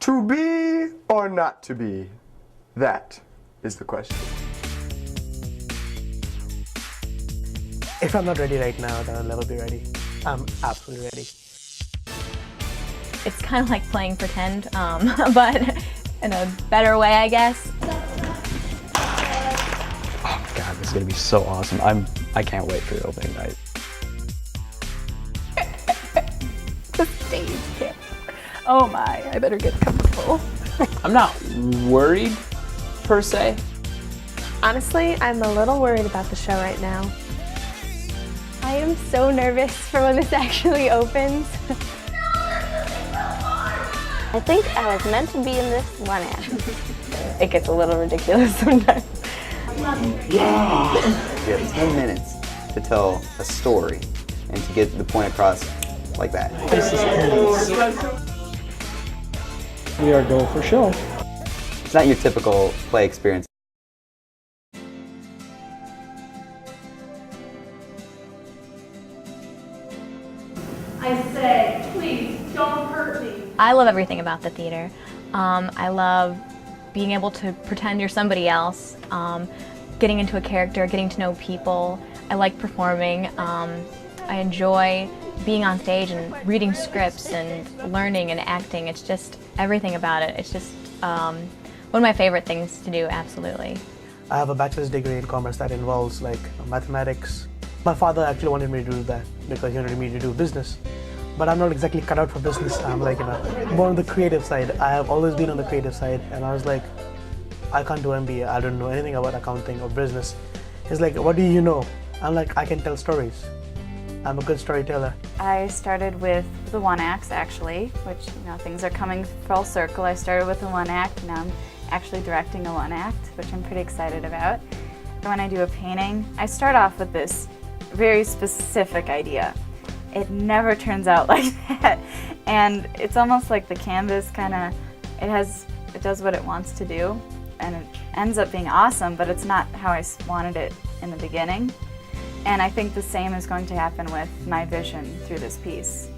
To be or not to be? That is the question. If I'm not ready right now, then I'll never be ready. I'm absolutely ready. It's kind of like playing pretend, but in a better way, I guess. Oh God, this is gonna be so awesome. I can't wait for your opening night. The stage kick. Oh my, I better get comfortable. I'm not worried, per se. Honestly, I'm a little worried about the show right now. I am so nervous for when this actually opens. I think I was meant to be in this one act. It gets a little ridiculous sometimes. Yeah! You have 10 minutes to tell a story and to get the point across like that. We are go for show. It's not your typical play experience. I say, please, don't hurt me. I love everything about the theater. I love being able to pretend you're somebody else, getting into a character, getting to know people. I like performing. I enjoy being on stage and reading scripts and learning and acting. It's just everything about it. It's just one of my favorite things to do, absolutely. I have a bachelor's degree in commerce that involves like mathematics. My father actually wanted me to do that because he wanted me to do business. But I'm not exactly cut out for business. I'm like, more on the creative side. I have always been on the creative side, and I was like, I can't do MBA. I don't know anything about accounting or business. He's like, what do you know? I'm like, I can tell stories. I'm a good storyteller. I started with the one acts actually, which things are coming full circle. I started with the one act, now I'm actually directing a one act, which I'm pretty excited about. When I do a painting, I start off with this very specific idea. It never turns out like that, and it's almost like the canvas it does what it wants to do, and it ends up being awesome, but it's not how I wanted it in the beginning. And I think the same is going to happen with my vision through this piece.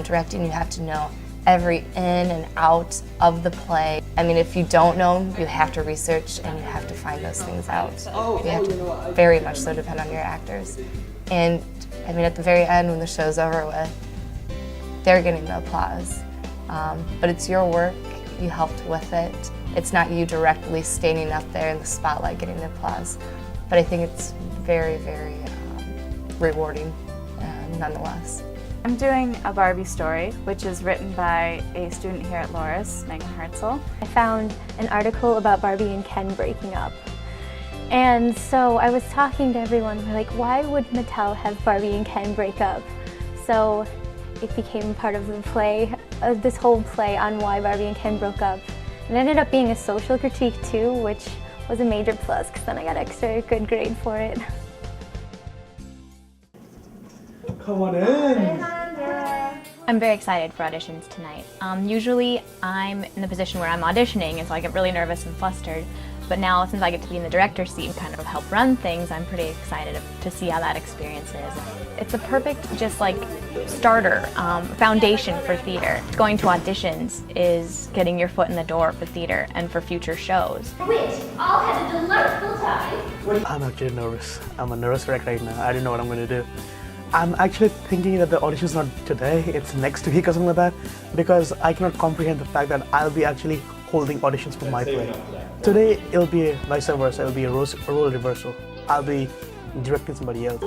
Directing, you have to know every in and out of the play. I mean, if you don't know, you have to research and you have to find those things out. You have to very much so depend on your actors. And I mean, at the very end, when the show's over with, they're getting the applause. But it's your work, you helped with it. It's not you directly standing up there in the spotlight getting the applause. But I think it's very, very rewarding nonetheless. I'm doing a Barbie story, which is written by a student here at Loras, Megan Hartzell. I found an article about Barbie and Ken breaking up. And so I was talking to everyone, like, why would Mattel have Barbie and Ken break up? So it became part of the play, this whole play on why Barbie and Ken broke up. It ended up being a social critique too, which was a major plus because then I got extra good grade for it. Come on in. I'm very excited for auditions tonight. Usually I'm in the position where I'm auditioning, and so I get really nervous and flustered. But now, since I get to be in the director's seat and kind of help run things, I'm pretty excited to see how that experience is. It's a perfect, just like, starter, foundation for theater. Going to auditions is getting your foot in the door for theater and for future shows. Which all had a delightful time. I'm actually nervous. I'm a nervous wreck right now. I don't know what I'm going to do. I'm actually thinking that the audition's not today, it's next week or something like that, because I cannot comprehend the fact that I'll be actually holding auditions for my play. Today, it'll be vice versa. It'll be a role reversal. I'll be directing somebody else.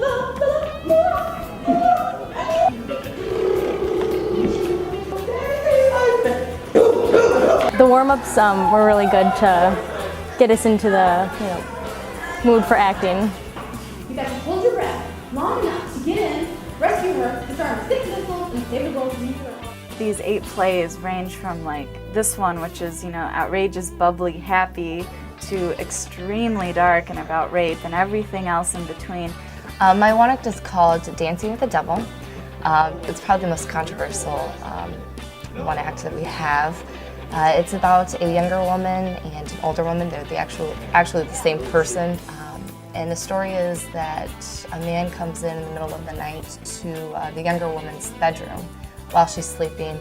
The warm-ups were really good to get us into the mood for acting. You got to hold your breath long enough to get in, rescue her, disarm 6 missiles, and save the world from nuclear. These 8 plays range from like this one, which is outrageous, bubbly, happy, to extremely dark and about rape and everything else in between. My one act is called Dancing with the Devil. It's probably the most controversial one act that we have. It's about a younger woman and an older woman. They're actually the same person. And the story is that a man comes in the middle of the night to the younger woman's bedroom while she's sleeping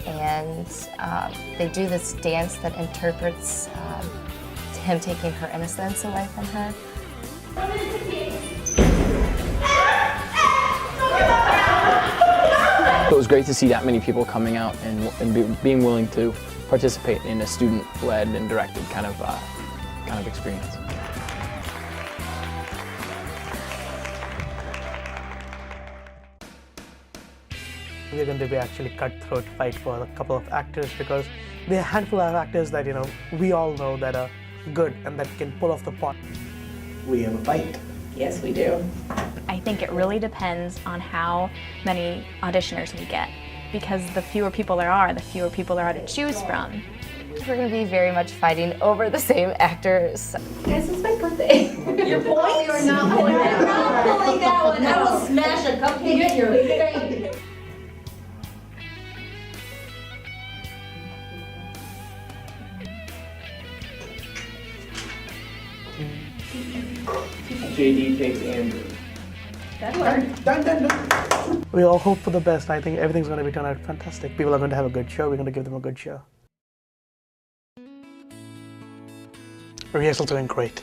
and they do this dance that interprets him taking her innocence away from her. It was great to see that many people coming out and being willing to participate in a student-led and directed kind of experience. We're going to be actually cutthroat fight for a couple of actors because there are a handful of actors that we all know that are good and that can pull off the part. We have a fight. Yes, we do. I think it really depends on how many auditioners we get, because the fewer people there are, the fewer people there are to choose from. We're going to be very much fighting over the same actors. Guys, it's my birthday. Your point? You're not pulling that one. I'm not pulling that one. I will smash a cupcake in your face. JD takes Andrew. That worked. Dun. We all hope for the best. I think everything's going to be turned out fantastic. People are going to have a good show. We're going to give them a good show. Rehearsals are going great.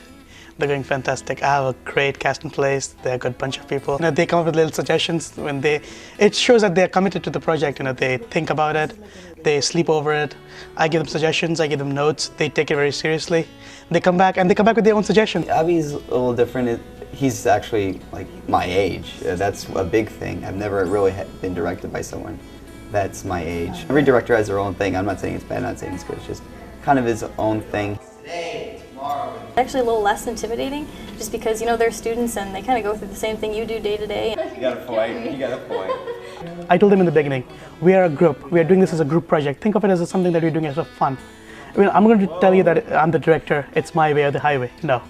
They're going fantastic. I have a great cast in place. They're a good bunch of people. They come up with little suggestions when it shows that they're committed to the project. They think about it, they sleep over it. I give them suggestions, I give them notes. They take it very seriously. They come back with their own suggestions. Abby's a little different. He's actually like my age. That's a big thing. I've never really been directed by someone that's my age. Every director has their own thing. I'm not saying it's bad, I'm not saying it's good. It's just kind of his own thing. Actually a little less intimidating, just because they're students and they kind of go through the same thing you do day to day. You got a point. You got a point. I told them in the beginning, we are a group. We are doing this as a group project. Think of it as something that we're doing as a fun. I'm going to tell you that I'm the director. It's my way or the highway. No,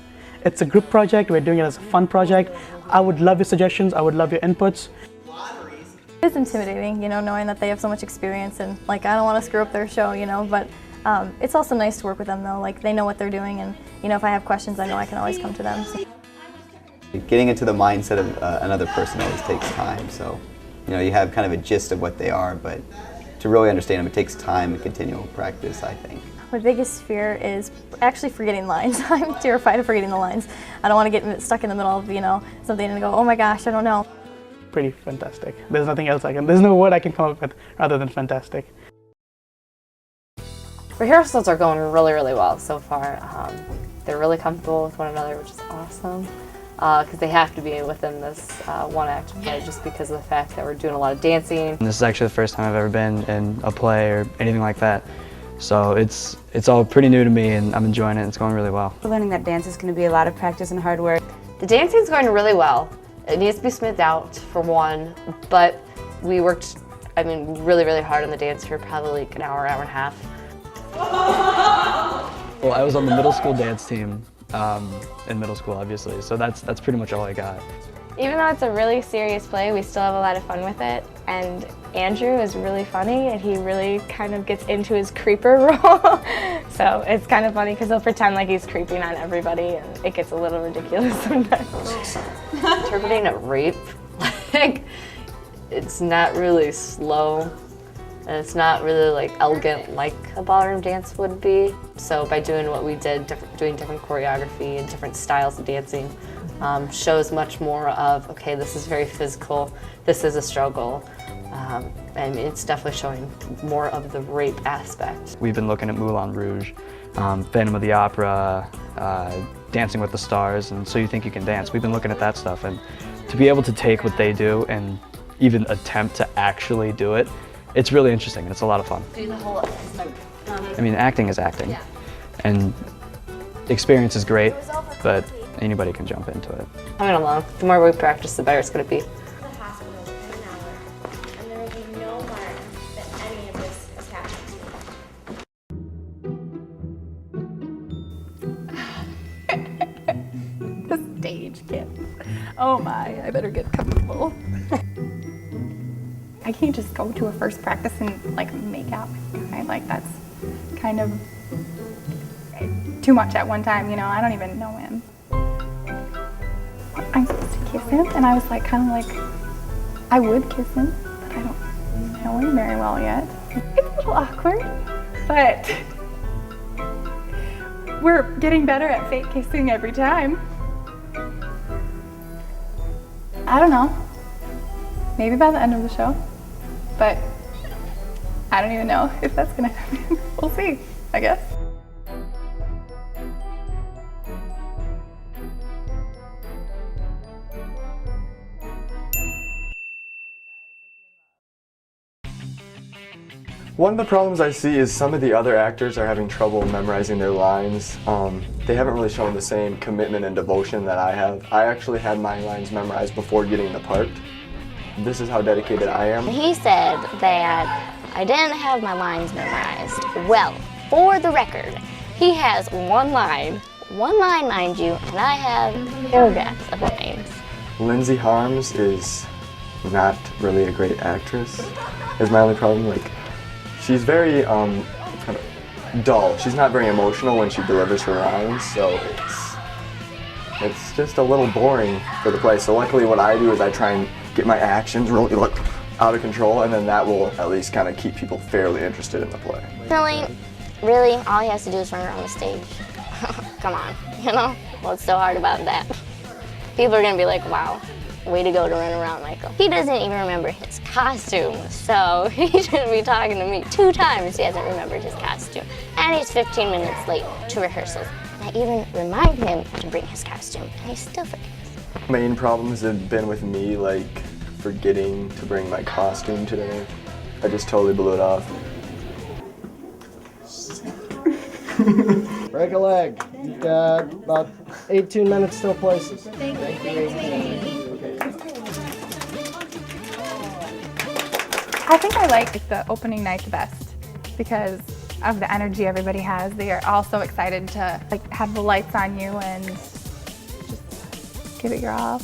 it's a group project. We're doing it as a fun project. I would love your suggestions. I would love your inputs. It's intimidating, knowing that they have so much experience and I don't want to screw up their show, but it's also nice to work with them though. They know what they're doing, and if I have questions, I know I can always come to them. So. Getting into the mindset of another person always takes time. So, you have kind of a gist of what they are, but to really understand them, it takes time and continual practice, I think. My biggest fear is actually forgetting lines. I'm terrified of forgetting the lines. I don't want to get stuck in the middle of, something and go, oh my gosh, I don't know. Pretty fantastic. There's nothing else there's no word I can come up with other than fantastic. Rehearsals are going really, really well so far. They're really comfortable with one another, which is awesome. Because they have to be within this one-act play just because of the fact that we're doing a lot of dancing. This is actually the first time I've ever been in a play or anything like that. So it's all pretty new to me and I'm enjoying it. It's going really well. We're learning that dance is going to be a lot of practice and hard work. The dancing's going really well. It needs to be smoothed out for one, but we worked, really, really hard on the dance for probably an hour, hour and a half. Well, I was on the middle school dance team in middle school, obviously, so that's pretty much all I got. Even though it's a really serious play, we still have a lot of fun with it. And Andrew is really funny, and he really kind of gets into his creeper role. So it's kind of funny because he'll pretend like he's creeping on everybody, and it gets a little ridiculous sometimes. Interpreting a rape, it's not really slow. And it's not really elegant like a ballroom dance would be. So by doing what we did, doing different choreography and different styles of dancing, shows much more of, okay, this is very physical, this is a struggle. And it's definitely showing more of the rape aspect. We've been looking at Moulin Rouge, Phantom of the Opera, Dancing with the Stars, and So You Think You Can Dance. We've been looking at that stuff, and to be able to take what they do and even attempt to actually do it, it's really interesting and it's a lot of fun. Acting is acting, and experience is great, but anybody can jump into it. Coming along, the more we practice, the better it's going to be. The hospital in an hour, and there will be no mark that any of this has happened to me. The stage kid. Oh my, I better get comfortable. I can't just go to a first practice and make out with the guy. That's kind of too much at one time, I don't even know him. I'm supposed to kiss him, and I was I would kiss him, but I don't know him very well yet. It's a awkward, but we're getting better at fake kissing every time. I don't know. Maybe by the end of the show, but I don't even know if that's gonna happen. We'll see, I guess. One of the problems I see is some of the other actors are having trouble memorizing their lines. They haven't really shown the same commitment and devotion that I have. I actually had my lines memorized before getting the part. This is how dedicated I am. He said that I didn't have my lines memorized. Well, for the record, he has one line mind you, and I have paragraphs of lines. Lindsay Harms is not really a great actress, is my only problem. Like, she's very kind of dull. She's not very emotional when she delivers her lines, so it's just a little boring for the play. So luckily what I do is I try and get my actions really out of control, and then that will at least kind of keep people fairly interested in the play. Really, all he has to do is run around the stage. Come on, you know? What's so hard about that? People are gonna be like, wow, way to go to run around, Michael. He doesn't even remember his costume, so he shouldn't be talking to me 2 times he hasn't remembered his costume. And he's 15 minutes late to rehearsals. And I even reminded him to bring his costume, and he still forgets. Main problems have been with me, like forgetting to bring my costume today. I just totally blew it off. Break a leg. You've got about 18 minutes still places. Thank you. I think I like the opening night the best because of the energy everybody has. They are all so excited to have the lights on you and just give it your all.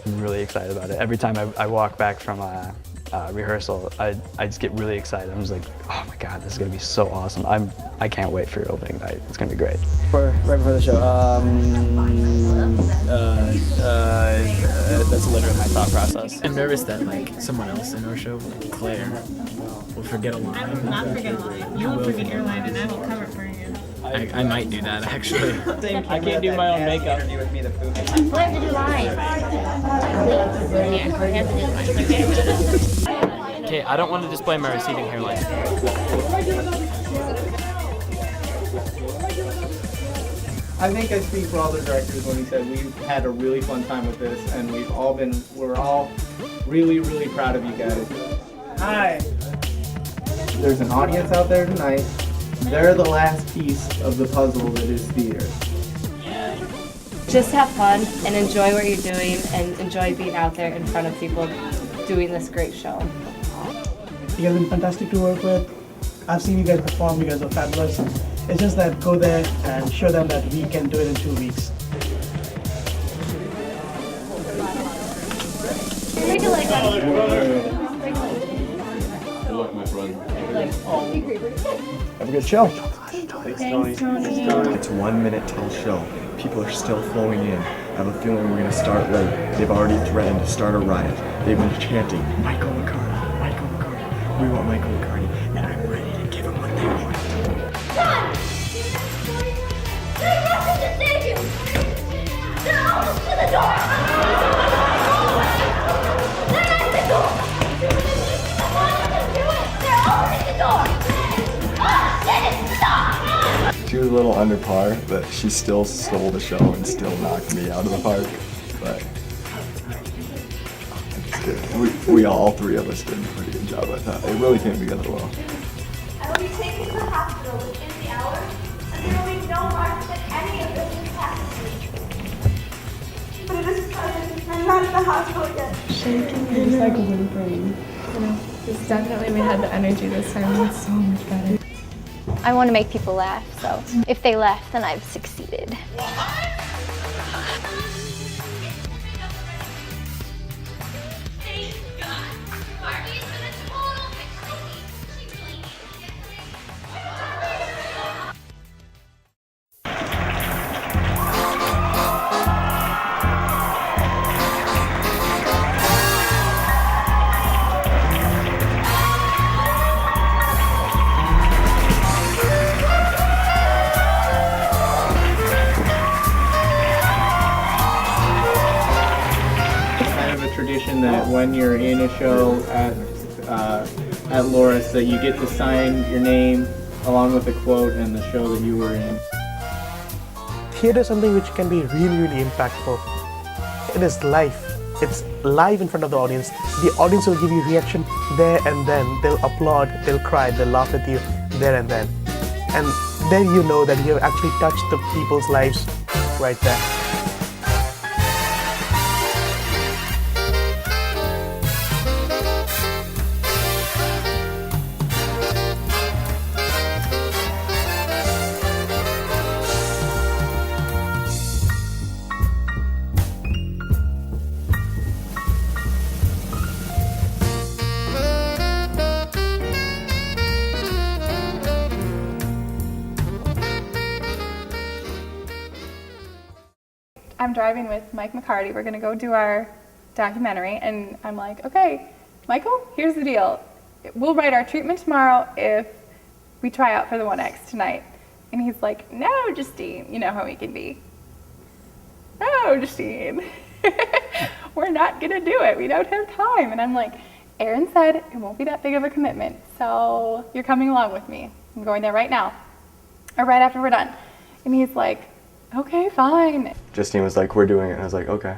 I'm really excited about it. Every time I walk back from rehearsal, I just get really excited. I'm just like, oh my God, this is gonna be so awesome. I can't wait for your opening night. It's gonna be great. Right before the show, that's literally my thought process. I'm nervous that someone else in our show, like Claire, will forget a line. I will not forget a line. You will forget your line and I will cover for you. I might do that actually. I can't do my own makeup. We have to do lines. Please. We have to do lines. Okay, I don't want to display my receding hairline. I think I speak for all the directors when he said we've had a really fun time with this, and we're all really, really proud of you guys. Hi. There's an audience out there tonight. They're the last piece of the puzzle that is theater. Just have fun and enjoy what you're doing and enjoy being out there in front of people doing this great show. You guys have been fantastic to work with. I've seen you guys perform. You guys are fabulous. It's just that go there and show them that we can do it in 2 weeks. Take a leg. Good luck, my friend. Have a good show. Thanks, Tony. It's 1 minute till show. People are still flowing in. I have a feeling we're gonna start late. They've already threatened to start a riot. They've been chanting, Michael McCarty, Michael McCarty. We want Michael McCarty, and I'm ready to give them what they want. Done! They're rushing the stadium! They're almost to the door! They're at the door! I want them to do it! They're opening the door! Oh, shit! Stop! She was a little under par, but she still stole the show and still knocked me out of the park. But it's good. We all 3 of us did a pretty good job, I thought. It really came together well. I will be taken to the hospital within the hour, and there will be no marks that any of this has happened to me. But it is sudden. I'm not at the hospital yet. Shaking and just whimpering. It's definitely we had the energy this time. It's so much better. I want to make people laugh, so if they laugh, then I've succeeded. when you're in a show at Loras that you get to sign your name along with a quote and the show that you were in? Theatre is something which can be really, really impactful. It is live. It's live in front of the audience. The audience will give you reaction there and then. They'll applaud, they'll cry, they'll laugh with you there and then. And then you know that you have actually touched the people's lives right there. I'm driving with Mike McCarty. We're gonna go do our documentary, and I'm like, okay, Michael, here's the deal. We'll write our treatment tomorrow if we try out for the 1X tonight. And he's like, no, Justine, you know how he can be. No, Justine, we're not gonna do it. We don't have time. And I'm like, Aaron said it won't be that big of a commitment, so you're coming along with me. I'm going there right now, or right after we're done. And he's like, okay, fine. Justine was like, we're doing it. And I was like, okay.